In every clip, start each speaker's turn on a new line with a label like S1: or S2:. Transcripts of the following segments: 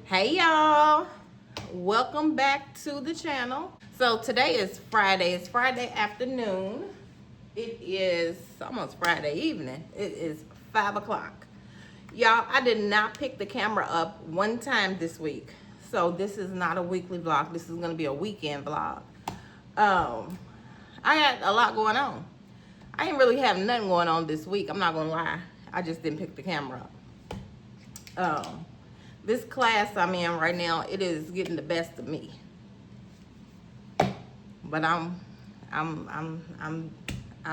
S1: Hey y'all, welcome back to the channel. So today is Friday. It's Friday afternoon. It is almost Friday evening. It is 5 o'clock. Y'all, I did not pick the camera up one time this week. So this is not a weekly vlog. This is gonna be a weekend vlog. I got a lot going on. I ain't really have nothing going on this week. I'm not gonna lie. I just didn't pick the camera up. This class I'm in right now, it is getting the best of me. But I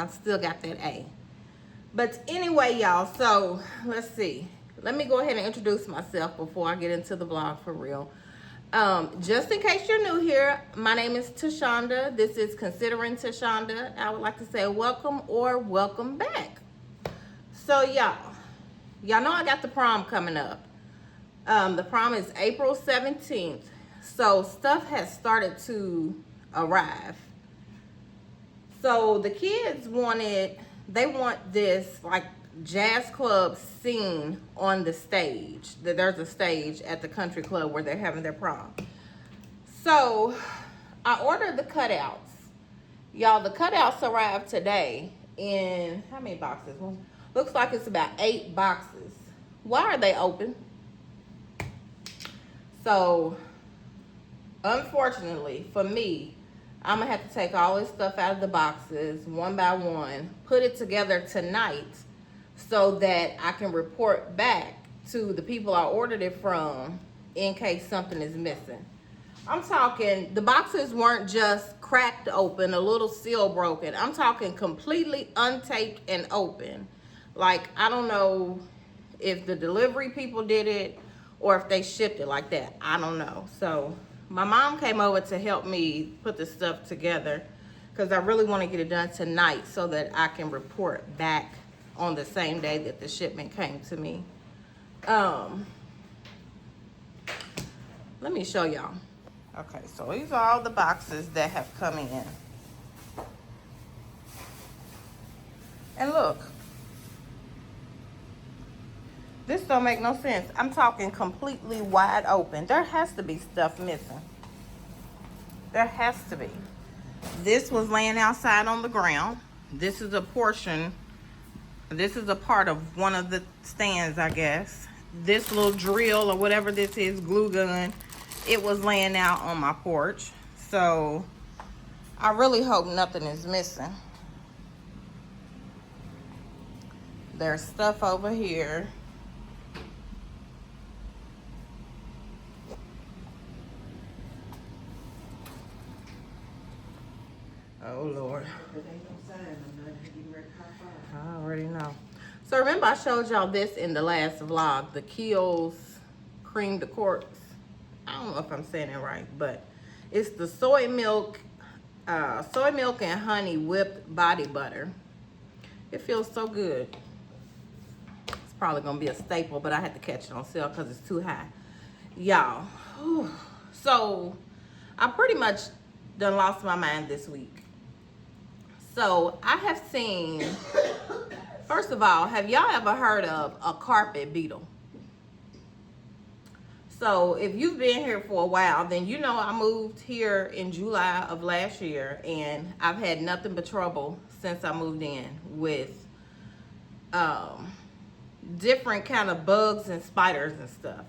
S1: still got that A. But anyway, y'all, so let's see. Let me go ahead and introduce myself before I get into the vlog for real. Just in case you're new here, my name is Tashonda. This is Considering Tashonda. I would like to say welcome or welcome back. So y'all know I got the prom coming up. The prom is April 17th. So stuff has started to arrive. So the kids want this like jazz club scene on the stage. There's a stage at the country club where they're having their prom. So I ordered the cutouts. Y'all, the cutouts arrived today in how many boxes? Well, looks like it's about 8 boxes. Why are they open? So, unfortunately for me, I'm going to have to take all this stuff out of the boxes one by one, put it together tonight so that I can report back to the people I ordered it from in case something is missing. I'm talking, the boxes weren't just cracked open, a little seal broken. I'm talking completely untaped and open. Like, I don't know if the delivery people did it or if they shipped it like that. I don't know. So my mom came over to help me put the stuff together because I really want to get it done tonight so that I can report back on the same day that the shipment came to me. Let me show y'all. Okay, so these are all the boxes that have come in. And look. This don't make no sense. I'm talking completely wide open. There has to be stuff missing. There has to be. This was laying outside on the ground. This is a portion. This is a part of one of the stands, I guess. This little drill or whatever this is, glue gun, it was laying out on my porch. So I really hope nothing is missing. There's stuff over here. Oh Lord. I already know. So remember I showed y'all this in the last vlog, the Kiehl's cream de corpse. I don't know if I'm saying it right, but it's the soy milk and honey whipped body butter. It feels so good. It's probably gonna be a staple, but I had to catch it on sale because it's too high. Y'all. So I pretty much done lost my mind this week. So I have seen, first of all, have y'all ever heard of a carpet beetle? So if you've been here for a while, then you know I moved here in July of last year, and I've had nothing but trouble since I moved in with different kind of bugs and spiders and stuff.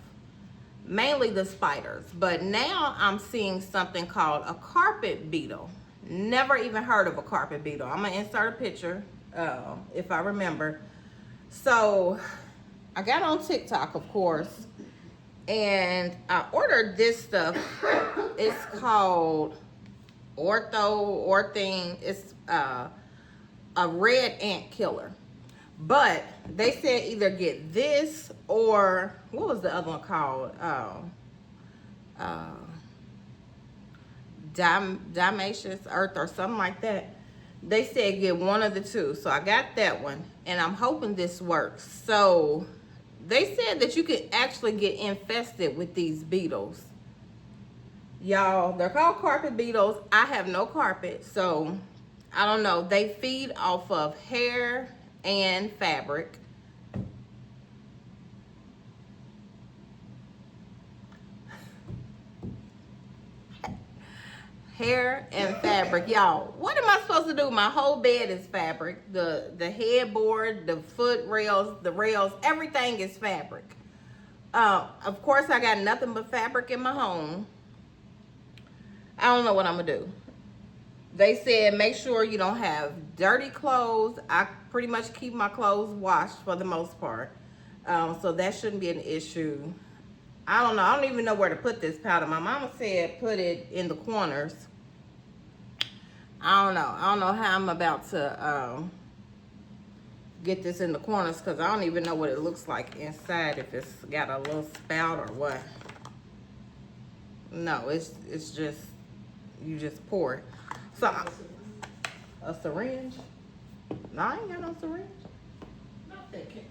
S1: Mainly the spiders, but now I'm seeing something called a carpet beetle. Never even heard of a carpet beetle. I'm gonna insert a picture if I remember. So I got on TikTok, of course, and I ordered this stuff. It's called Orthene. It's a red ant killer. But they said either get this or what was the other one called? Dimaceous Earth or something like that. They said get one of the two. So I got that one, and I'm hoping this works. So they said that you could actually get infested with these beetles. Y'all, they're called carpet beetles. I have no carpet, so I don't know. They feed off of hair and fabric. hair and fabric. Y'all, what am I supposed to do? My whole bed is fabric. The headboard, the foot rails, the rails, everything is fabric. Of course, I got nothing but fabric in my home. I don't know what I'm gonna do. They said make sure you don't have dirty clothes. I pretty much keep my clothes washed for the most part. So that shouldn't be an issue. I don't know. I don't even know where to put this powder. My mama said put it in the corners. I don't know. I don't know how I'm about to get this in the corners because I don't even know what it looks like inside, if it's got a little spout or what. No, it's just, you just pour it. So, a syringe? No, I ain't got no syringe.
S2: Not that can.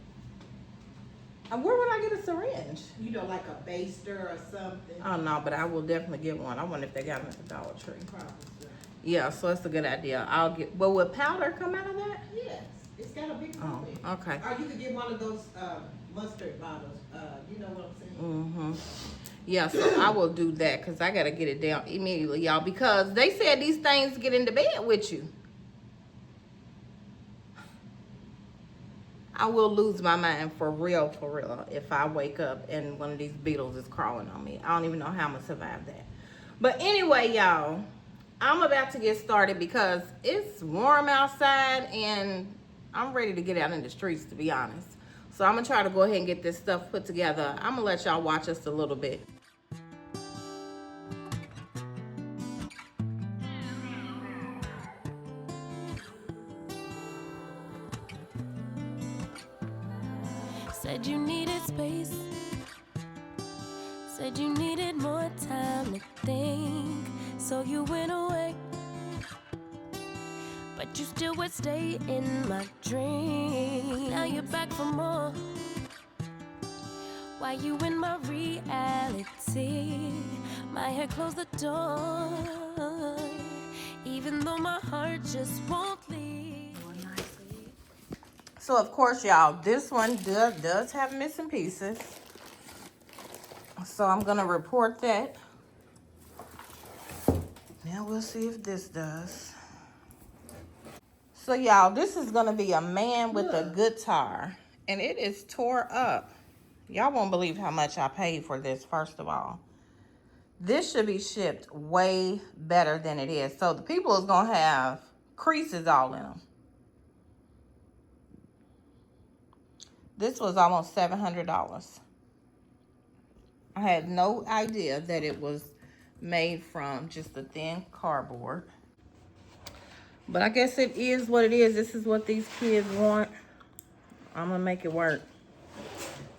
S1: Where would I get a syringe?
S2: You know, like a baster or something.
S1: Oh, no, but I will definitely get one. I wonder if they got them at the Dollar Tree.
S2: Probably so.
S1: Yeah, so it's a good idea. I'll get, well, will powder come out of that?
S2: Yes, it's got a big
S1: Oh,
S2: foot.
S1: okay.
S2: Or you could get one of those mustard bottles. You know what I'm saying?
S1: Mm-hmm. Yeah, so I will do that because I got to get it down immediately, y'all, because they said these things get into bed with you. I will lose my mind for real, if I wake up and one of these beetles is crawling on me. I don't even know how I'm going to survive that. But anyway, y'all, I'm about to get started because it's warm outside and I'm ready to get out in the streets, to be honest. So I'm going to try to go ahead and get this stuff put together. I'm going to let y'all watch us a little bit.
S3: Said you needed space. Said you needed more time to think. So you went away. But you still would stay in my dream. Now you're back for more. Why you in my reality? My head closed the door. Even though my heart just won't leave.
S1: So of course, y'all, this one does have missing pieces. So I'm gonna report that. Now we'll see if this does. So y'all, this is gonna be a man with a guitar, and it is tore up. Y'all won't believe how much I paid for this, first of all. This should be shipped way better than it is. So the people is gonna have creases all in them. This was almost $700. I had no idea that it was made from just a thin cardboard. But I guess it is what it is. This is what these kids want. I'm going to make it work.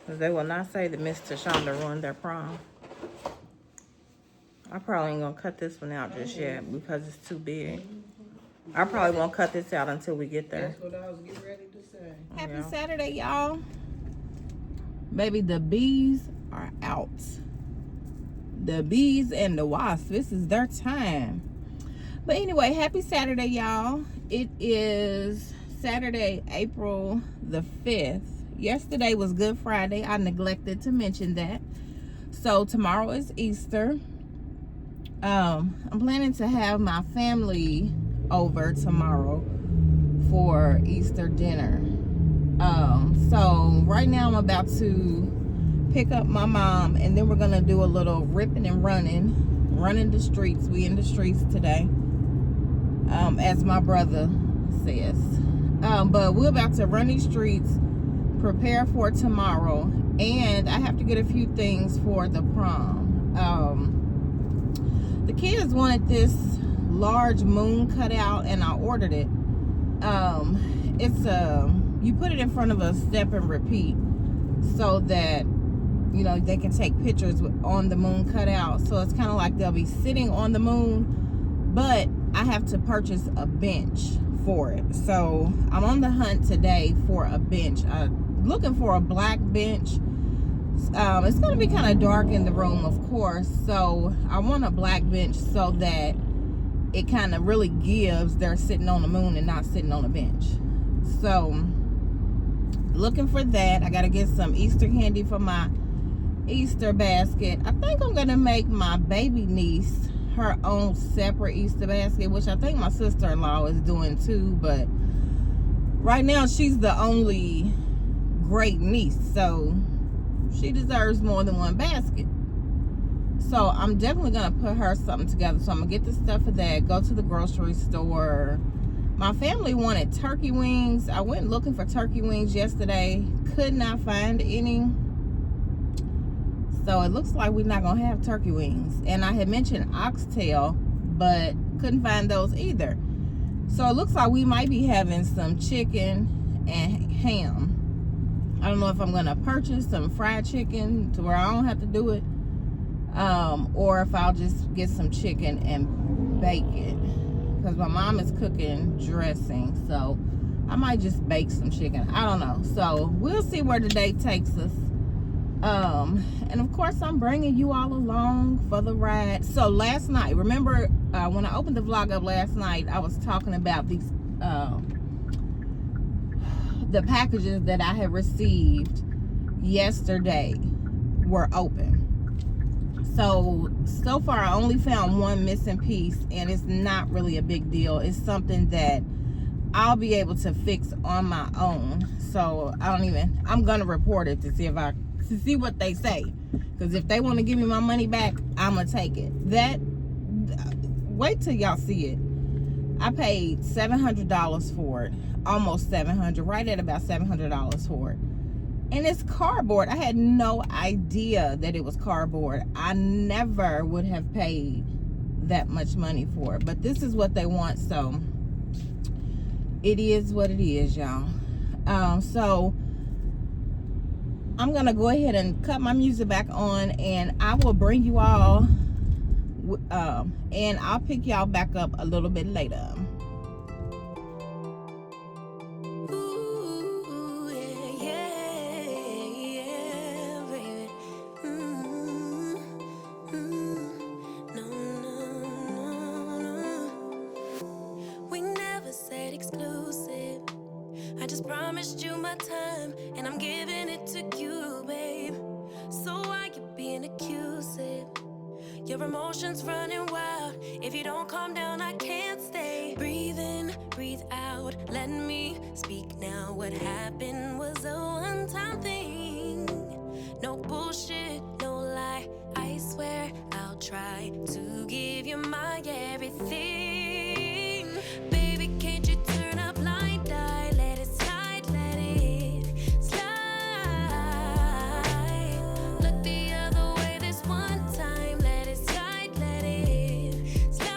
S1: Because they will not say that Miss Tashonda ruined their prom. I probably ain't going to cut this one out just yet because it's too big. I probably won't cut this out until we get there.
S2: That's what I was getting ready to say.
S1: Happy Saturday, y'all. Baby, the bees are out. The bees and the wasps. This is their time. But anyway, happy Saturday, y'all. It is Saturday, April the 5th. Yesterday was Good Friday. I neglected to mention that. So tomorrow is Easter. I'm planning to have my family over tomorrow for Easter dinner. So right now I'm about to pick up my mom, and then we're gonna do a little ripping and running the streets. We in the streets today, as my brother says. But we're about to run these streets, prepare for tomorrow, and I have to get a few things for the prom. The kids wanted this large moon cutout, and I ordered it. It's you put it in front of a step and repeat so that, you know, they can take pictures on the moon cutout. So it's kind of like they'll be sitting on the moon, but I have to purchase a bench for it. So I'm on the hunt today for a bench. I'm looking for a black bench. It's going to be kind of dark in the room, of course. So I want a black bench so that it kind of really gives they're sitting on the moon and not sitting on a bench. So looking for that. I got to get some Easter candy for my Easter basket. I think I'm going to make my baby niece her own separate Easter basket, which I think my sister-in-law is doing too, but right now she's the only great niece, so she deserves more than one basket. So I'm definitely gonna put her something together. So I'm gonna get the stuff for that, go to the grocery store. My family wanted turkey wings. I went looking for turkey wings yesterday, could not find any. So it looks like we're not gonna have turkey wings. And I had mentioned oxtail, but couldn't find those either. So it looks like we might be having some chicken and ham. I don't know if I'm gonna purchase some fried chicken to where I don't have to do it, or if I'll just get some chicken and bake it, because my mom is cooking dressing, so I might just bake some chicken. I don't know. So we'll see where the day takes us. And of course I'm bringing you all along for the ride. So last night, remember when I opened the vlog up last night, I was talking about these the packages that I had received yesterday were open. So far I only found one missing piece, and it's not really a big deal. It's something that I'll be able to fix on my own. So I'm gonna report it to see what they say, because if they want to give me my money back, I'm gonna take it. Wait till y'all see it. I paid $700 for it, almost $700, right at about $700 for it. And it's cardboard. I had no idea that it was cardboard. I never would have paid that much money for it, but this is what they want, so it is what it is, y'all. So I'm gonna go ahead and cut my music back on, and I will bring you all and I'll pick y'all back up a little bit later.
S3: Exclusive. I just promised you my time, and I'm giving it to you, babe. So why you being accusive? Your emotions running wild. If you don't calm down, I can't stay. Breathe in, breathe out. Let me speak now. What happened was a one-time thing. No bullshit, no lie. I swear I'll try to give you my everything. Baby, can't you turn a blind eye? Let it slide, let it slide. Look the other way this one time. Let it slide, let it slide.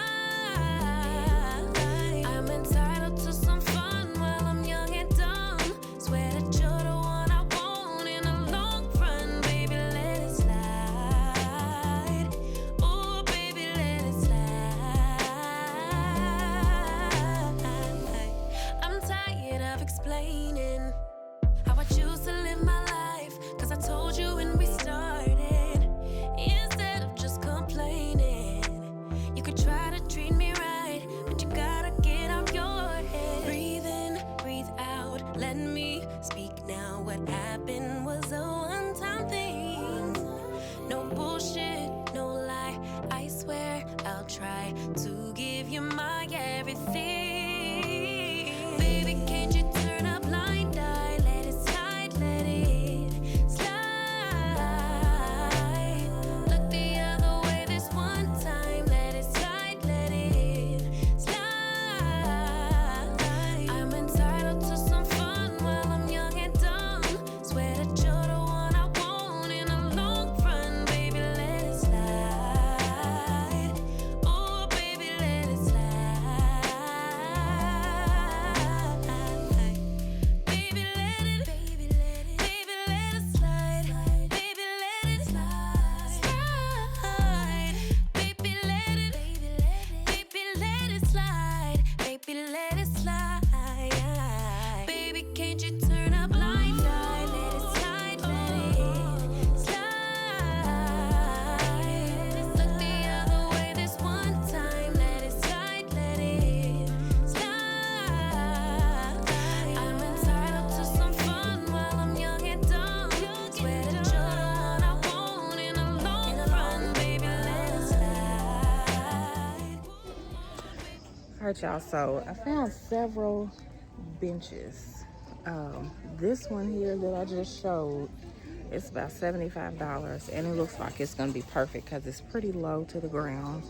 S3: I'm entitled to some fun while I'm young and dumb. Swear that you're the one I want in the long run. Baby, let it slide. Oh, baby, let it slide. I'm tired of explaining how I choose to live my life, 'cause I told you when we started. Instead of just complaining, you could try to treat me right, but you gotta get out your head. Breathe in, breathe out. Let me speak now. What happened was a one-time thing. No bullshit, no lie. I swear I'll try to give you my everything. Baby, can't you turn a blind eye? Let it slide, let it slide. Look the other way this one time. Let it slide, let it slide. I'm entitled to some fun while I'm young and dumb. Swear that you're the one I want in the long run. Baby, let it slide. Oh, baby, let
S1: All right, y'all, so I found several benches. This one here that I just showed, it's about $75, and it looks like it's gonna be perfect because it's pretty low to the ground,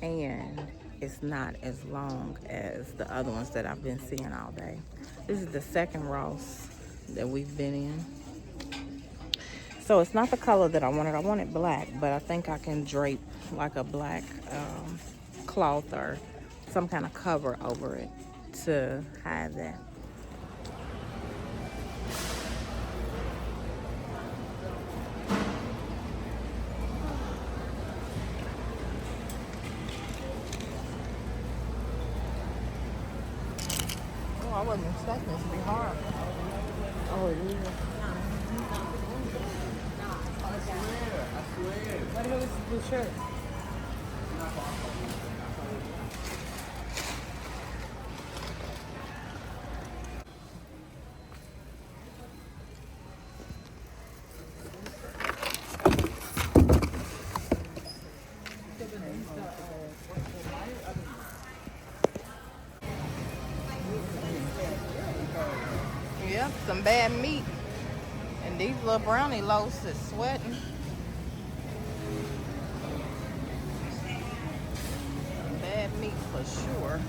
S1: and it's not as long as the other ones that I've been seeing all day. This is the second Ross that we've been in. So it's not the color that I wanted. I wanted black, but I think I can drape like a black cloth or some kind of cover over it to hide that. Oh, I wasn't expecting this to be hard. Oh, it is. What is this blue shirt? Yep, some bad meat. And these little brownie loaves is sweating. Bad meat for sure.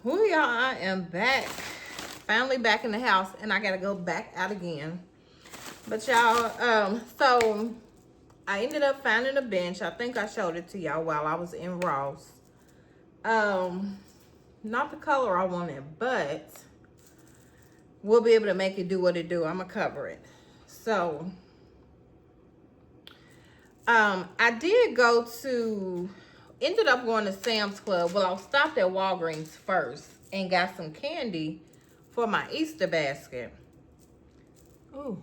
S1: Whoo, y'all, I am back. Finally back in the house, and I gotta go back out again. But y'all, so I ended up finding a bench. I think I showed it to y'all while I was in Ross. Not the color I wanted, but we'll be able to make it do what it do. I'm gonna cover it. So I did ended up going to Sam's Club. Well, I stopped at Walgreens first and got some candy for my Easter basket. Ooh.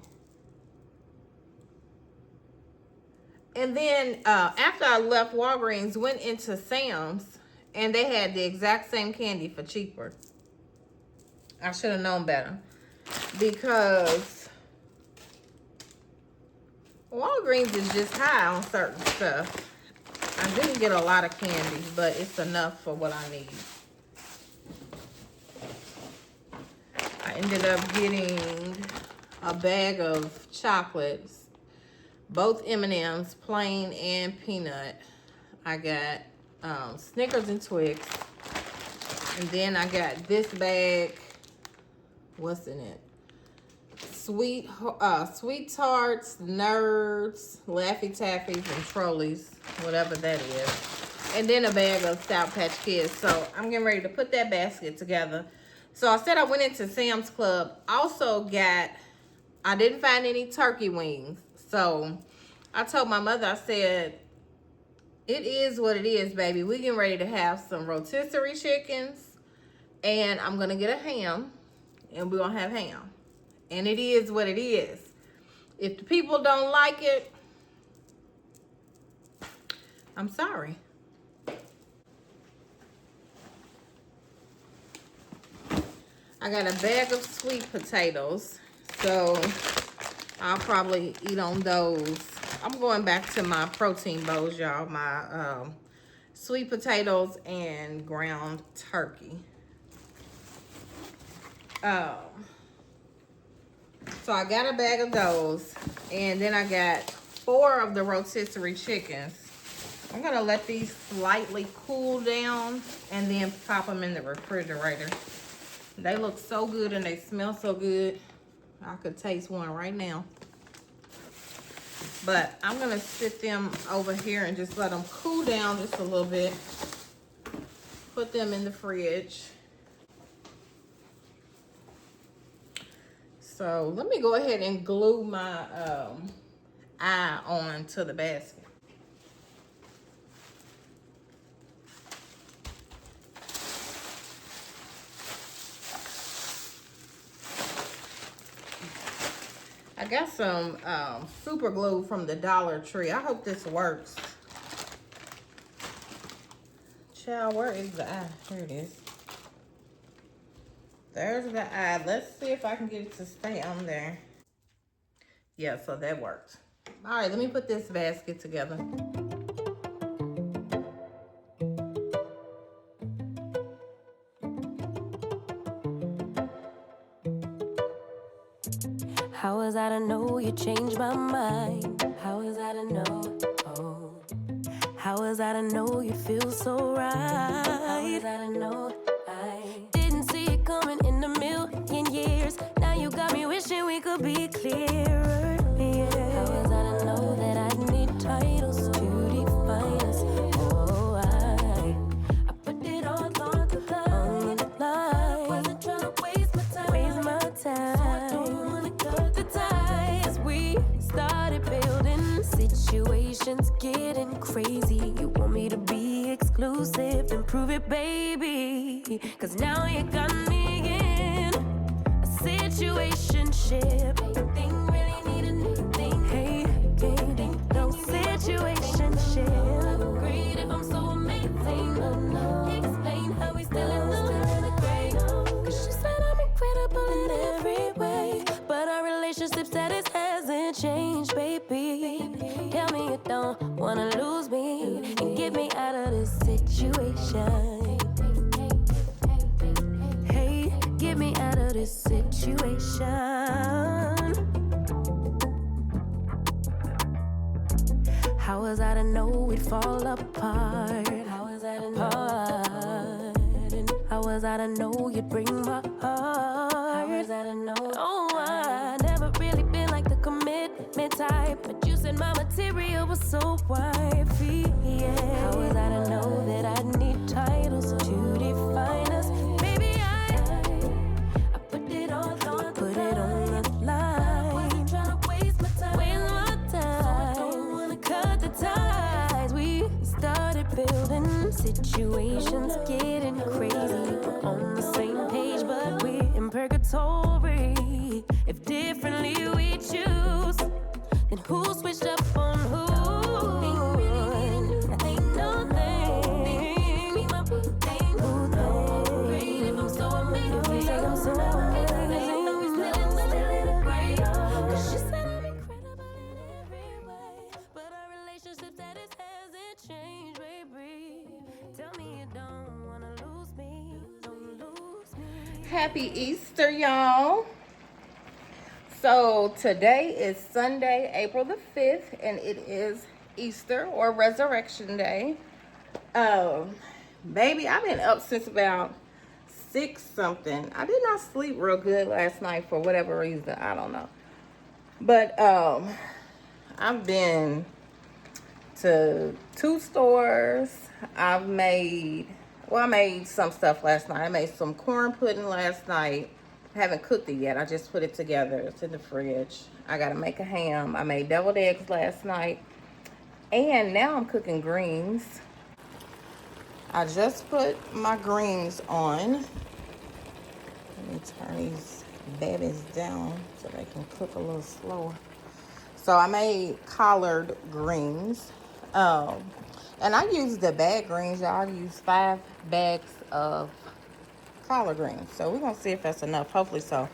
S1: And then after I left Walgreens, went into Sam's, and they had the exact same candy for cheaper. I should have known better, because Walgreens is just high on certain stuff. I didn't get a lot of candy, but it's enough for what I need. I ended up getting a bag of chocolates, both M&M's, plain and peanut. I got Snickers and Twix. And then I got this bag. What's in it? Sweet Tarts, Nerds, Laffy Taffies, and Trolleys, whatever that is. And then a bag of Sour Patch Kids. So I'm getting ready to put that basket together. So I said I went into Sam's Club. Also I didn't find any turkey wings. So I told my mother, I said, it is what it is, baby. We getting ready to have some rotisserie chickens. And I'm going to get a ham. And we're going to have ham. And it is what it is. If the people don't like it, I'm sorry. I got a bag of sweet potatoes. So I'll probably eat on those. I'm going back to my protein bowls, y'all. My sweet potatoes and ground turkey. So I got a bag of those, and then I got 4 of the rotisserie chickens. I'm gonna let these slightly cool down and then pop them in the refrigerator. They look so good and they smell so good. I could taste one right now. But I'm gonna sit them over here and just let them cool down just a little bit. Put them in the fridge. So let me go ahead and glue my eye on to the basket. I got some super glue from the Dollar Tree. I hope this works. Child, where is the eye? Here it is. There's the eye. Let's see if I can get it to stay on there. Yeah, so that worked. All right, let me put this basket together.
S3: How was I to know you changed my mind? How was I to know? Oh. How was I to know you feel so right? How was I to know? I didn't see it coming in a million years. Now you got me wishing we could be clearer. Yeah. How was I to know that I need titles to define us? Oh, I put it all on the line. I wasn't trying to waste my time. So I don't wanna cut the ties. We started building situations getting crazy. You want me to be exclusive and prove it, baby. Cause now you got me in a situationship. Thing really need a new thing. Hey, no situationship. Great if I'm so amazing. Explain how we still in the gray. Cause she said I'm incredible in every way, but our relationship status hasn't changed, baby. Tell me you don't wanna lose me and get me out of this situation. Hey, get me out of this situation. How was I to know we'd fall apart? How was I to know? How was I to know you'd bring my heart? How was I to know? Oh, I never really been like the commitment type, but you said my material was so wifey. Yeah. How was I to know that I need titles to define us? Baby, I put it all on the line. Wasn't trying to waste my time. So I don't wanna cut the ties. We started building situations getting crazy. We're on the same page, but we're in purgatory. If differently we choose, then who switched up on who? Ain't no thing. Be my boo thing. Great if I'm so amazing. I'm so amazing. No, we still in the gray. Cause she said I'm incredible in every way, but our relationship status hasn't changed, baby. Tell me you don't wanna lose me. Don't lose me.
S1: Happy Easter, y'all. So today is Sunday, April the 5th, and it is Easter or Resurrection Day. Baby, I've been up since about 6 something. I did not sleep real good last night for whatever reason. I don't know. But I've been to 2 stores. I made some stuff last night. I made some corn pudding last night. Haven't cooked it yet. I just put it together. It's in the fridge. I gotta make a ham. I made deviled eggs last night. And now I'm cooking greens. I just put my greens on. Let me turn these babies down so they can cook a little slower. So I made collard greens. And I used the bag greens, y'all. I used 5 bags of collard greens. So we're going to see if that's enough. Hopefully so.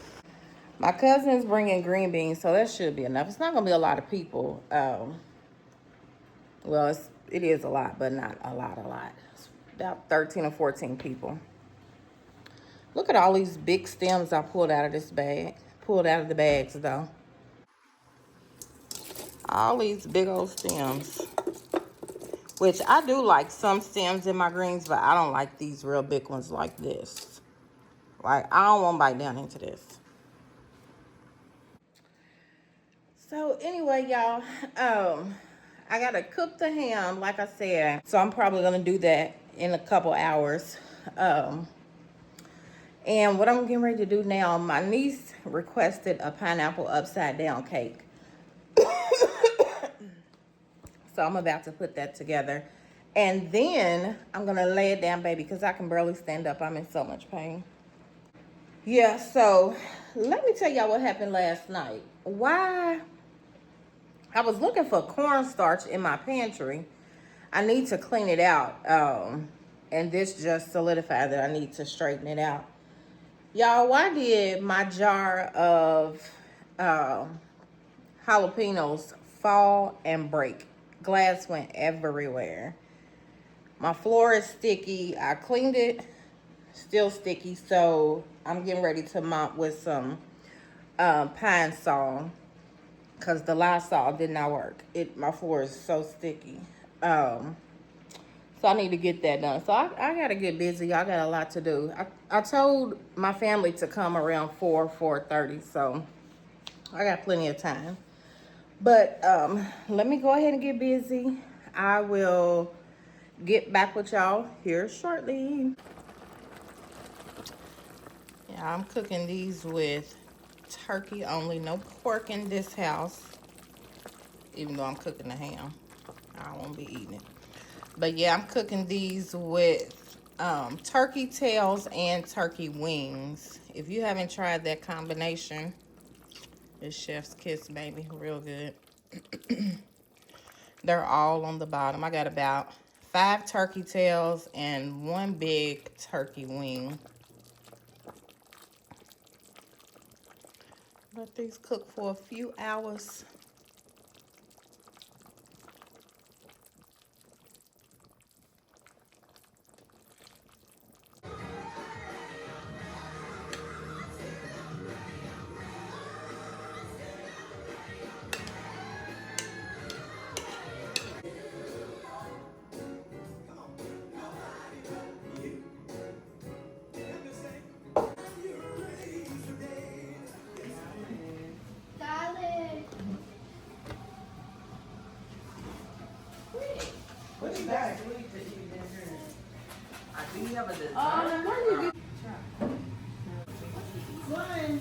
S1: My cousin is bringing green beans, so that should be enough. It's not going to be a lot of people. Well, it is a lot, but not a lot. It's about 13 or 14 people. Look at all these big stems I pulled out of this bag. Pulled out of the bags, though. All these big old stems. Which I do like some stems in my greens, but I don't like these real big ones like this. Like, I don't want to bite down into this. So, anyway, y'all, I got to cook the ham, like I said. So, I'm probably going to do that in a couple hours. And what I'm getting ready to do now, my niece requested a pineapple upside down cake. So, I'm about to put that together. And then I'm going to lay it down, baby, because I can barely stand up. I'm in so much pain. Yeah, so let me tell y'all what happened last night. Why I was looking for cornstarch in my pantry. I need to clean it out. And this just solidified that I need to straighten it out. Y'all, why did my jar of jalapenos fall and break? Glass went everywhere. My floor is sticky. I cleaned it, still sticky. So I'm getting ready to mop with some Pine Sol because the Lysol did not work. My floor is so sticky. So I need to get that done. So I gotta get busy. I got a lot to do. I told my family to come around 4:30. So I got plenty of time. But let me go ahead and get busy. I will get back with y'all here shortly. Yeah, I'm cooking these with turkey only. No pork in this house. Even though I'm cooking the ham. I won't be eating it. But yeah, I'm cooking these with turkey tails and turkey wings. If you haven't tried that combination, it's chef's kiss, baby. Real good. They're all on the bottom. I got about 5 turkey tails and 1 big turkey wing. Let these cook for a few hours.
S2: What you got?
S1: I do have a dessert.
S2: One.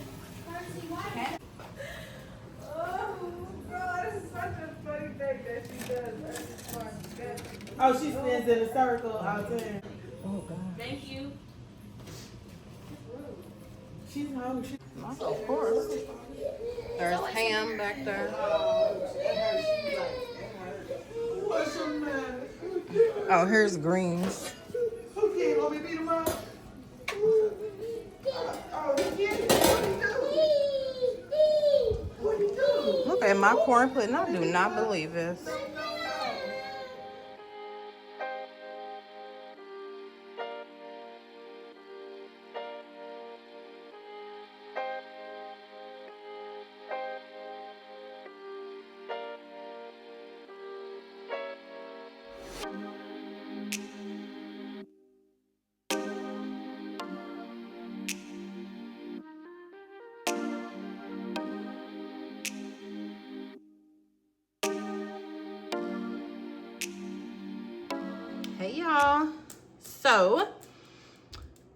S2: Oh, she stands in a circle all the time.
S1: Oh, God.
S3: Thank you.
S2: She's home.
S1: Of course. There's ham back there.
S2: What's your matter?
S1: Oh, here's greens.
S2: Okay, want me to beat him up? Oh, he get it. What you do?
S1: Look at my corn pudding. I do not believe this. Hey y'all. So,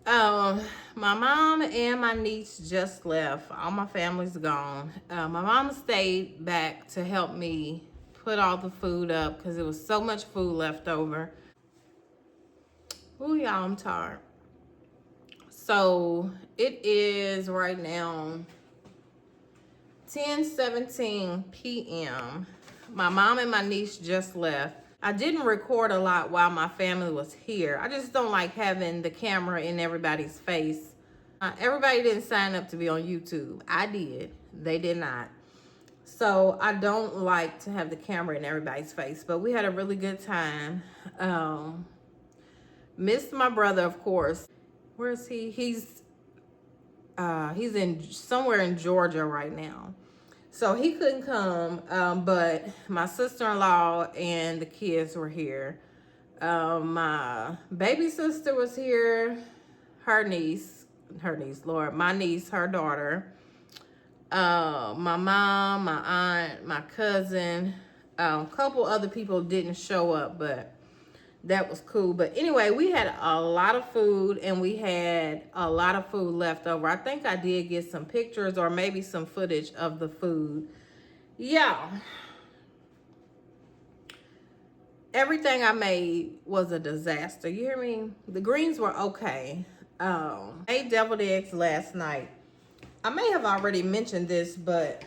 S1: my mom and my niece just left. All my family's gone. My mom stayed back to help me put all the food up because there was so much food left over. Ooh, y'all, I'm tired. So it is right now 10:17 p.m. My mom and my niece just left. I didn't record a lot while my family was here. I just don't like having the camera in everybody's face. Everybody didn't sign up to be on YouTube. I did. They did not. So I don't like to have the camera in everybody's face. But we had a really good time. Missed my brother, of course. Where is he? He's in somewhere in Georgia right now. So he couldn't come, but my sister-in-law and the kids were here. My baby sister was here, her niece, Lord, my niece, her daughter, my mom, my aunt, my cousin, a couple other people didn't show up, but that was cool. But anyway, we had a lot of food and we had a lot of food left over. I think I did get some pictures or maybe some footage of the food. Yeah. Everything I made was a disaster. You hear me? The greens were okay. Made deviled eggs last night. I may have already mentioned this, but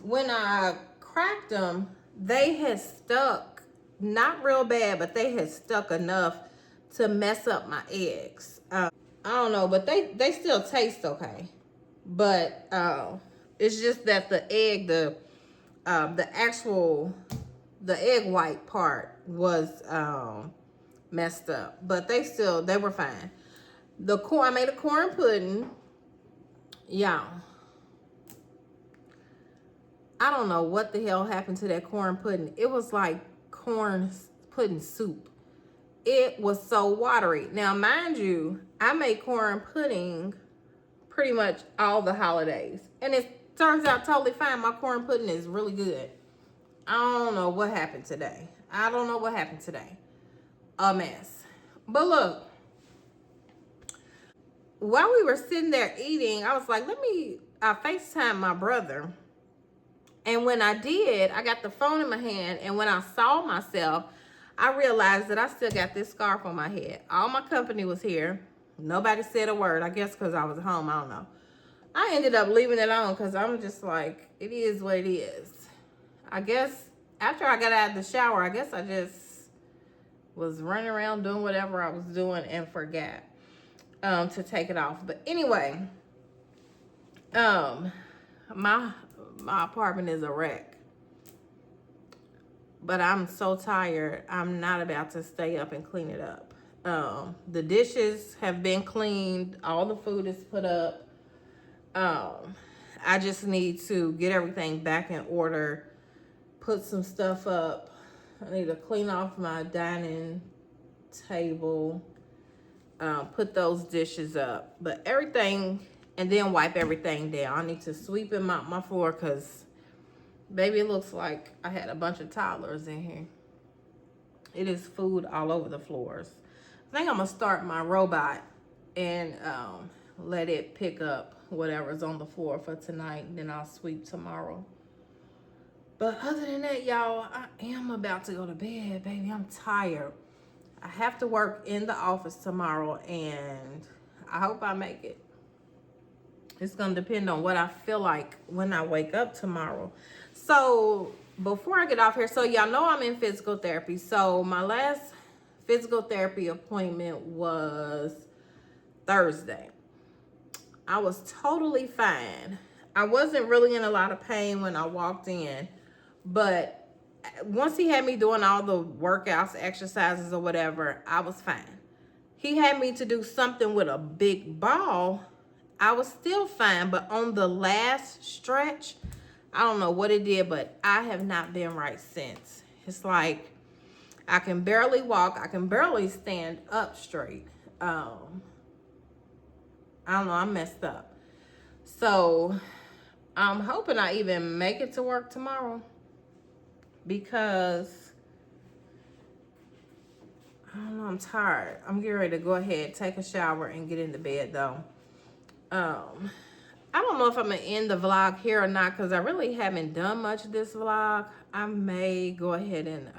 S1: when I cracked them, they had stuck, not real bad, but they had stuck enough to mess up my eggs. I don't know, but they still taste okay. But it's just that the actual the egg white part was messed up. But they were fine. The corn, I made a corn pudding. Y'all, I don't know what the hell happened to that corn pudding. It was like corn pudding soup. It was so watery. Now, mind you, I make corn pudding pretty much all the holidays. And it turns out totally fine. My corn pudding is really good. I don't know what happened today. I don't know what happened today. A mess. But look, while we were sitting there eating, I was like, I FaceTime my brother. And when I did, I got the phone in my hand. And when I saw myself, I realized that I still got this scarf on my head. All my company was here. Nobody said a word. I guess because I was home. I don't know. I ended up leaving it on because I'm just like, it is what it is. I guess after I got out of the shower, I guess I just was running around doing whatever I was doing and forgot to take it off. But anyway, my apartment is a wreck. But I'm so tired. I'm not about to stay up and clean it up. The dishes have been cleaned. All the food is put up. I just need to get everything back in order. Put some stuff up. I need to clean off my dining table. Put those dishes up. But everything, and then wipe everything down. I need to sweep and mop my floor because, baby, it looks like I had a bunch of toddlers in here. It is food all over the floors. I think I'm going to start my robot and let it pick up whatever's on the floor for tonight. And then I'll sweep tomorrow. But other than that, y'all, I am about to go to bed, baby. I'm tired. I have to work in the office tomorrow, and I hope I make it. It's going to depend on what I feel like when I wake up tomorrow. So before I get off here, so y'all know I'm in physical therapy. So my last physical therapy appointment was Thursday. I was totally fine. I wasn't really in a lot of pain when I walked in, but once he had me doing all the workouts, exercises or whatever, I was fine. He had me to do something with a big ball. I was still fine, but on the last stretch, I don't know what it did, but I have not been right since. It's like I can barely walk. I can barely stand up straight. I don't know. I'm messed up. So I'm hoping I even make it to work tomorrow because I don't know. I'm tired. I'm getting ready to go ahead, take a shower, and get into bed though. I don't know if I'm gonna end the vlog here or not because I really haven't done much of this vlog. I may go ahead and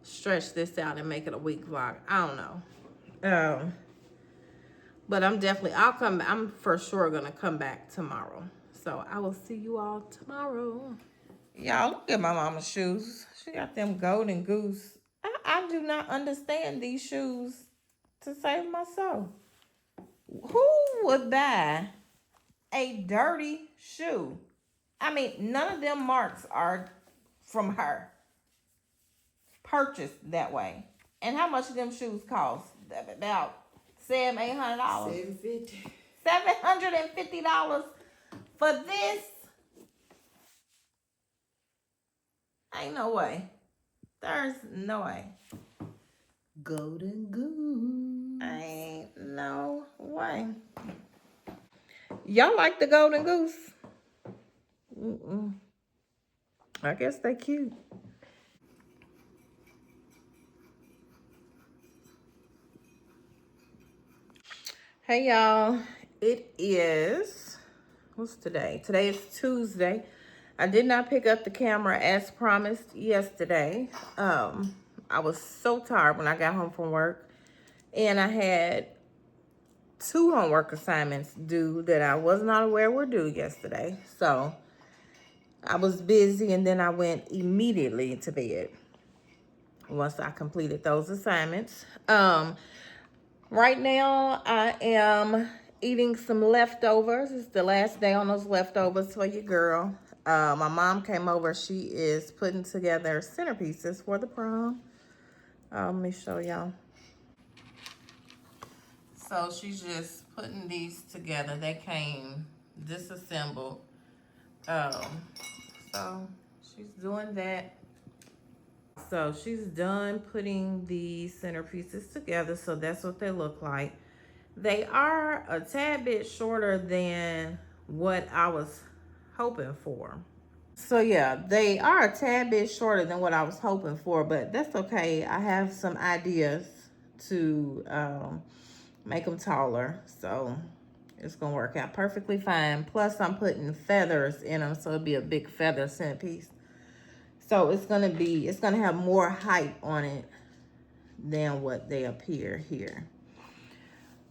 S1: stretch this out and make it a week vlog. I don't know. But I'm for sure gonna come back tomorrow. So I will see you all tomorrow. Y'all, look at my mama's shoes. She got them golden goose. I do not understand these shoes to save my soul. Who would buy a dirty shoe? I mean, none of them marks are from her. Purchased that way. And how much of them shoes cost? About $700-800.
S2: $750.
S1: $750 for this? Ain't no way. There's no way.
S2: Golden Goose.
S1: Ain't no way. Y'all like the golden goose? I guess they cute. Hey y'all, it is, what's today? Today is Tuesday. I did not pick up the camera as promised yesterday. I was so tired when I got home from work, and I had 2 homework assignments due that I was not aware were due yesterday. So I was busy, and then I went immediately to bed. once I completed those assignments. Right now I am eating some leftovers. It's the last day on those leftovers for your girl. My mom came over. She is putting together centerpieces for the prom. Let me show y'all. So she's just putting these together. They came disassembled. So she's doing that. So she's done putting the centerpieces together. So that's what they look like. They are a tad bit shorter than what I was hoping for. So yeah, they are a tad bit shorter than what I was hoping for, but that's okay. I have some ideas to make them taller. So it's gonna work out perfectly fine. Plus I'm putting feathers in them, so it'll be a big feather centerpiece. So it's gonna have more height on it than what they appear here.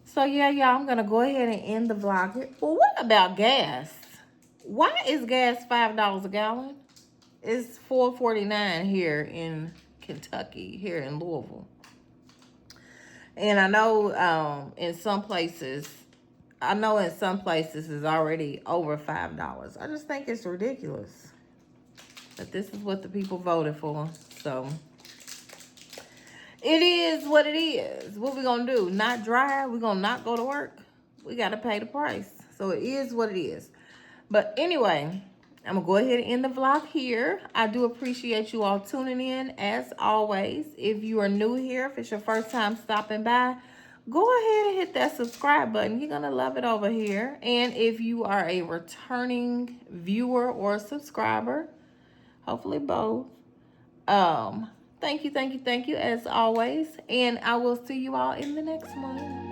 S1: So yeah, y'all, I'm gonna go ahead and end the vlog here. Well, what about gas? Why is gas $5 a gallon? It's $4.49 here in Kentucky, here in Louisville. And I know in some places it's already over $5. I just think it's ridiculous. But this is what the people voted for. So it is what it is. What we gonna do? Not drive? We gonna not go to work? We gotta pay the price. So it is what it is. But anyway, I'm gonna go ahead and end the vlog here. I do appreciate you all tuning in as always. If you are new here, if it's your first time stopping by, go ahead and hit that subscribe button. You're gonna love it over here. And if you are a returning viewer or subscriber, hopefully both, thank you as always. And I will see you all in the next one.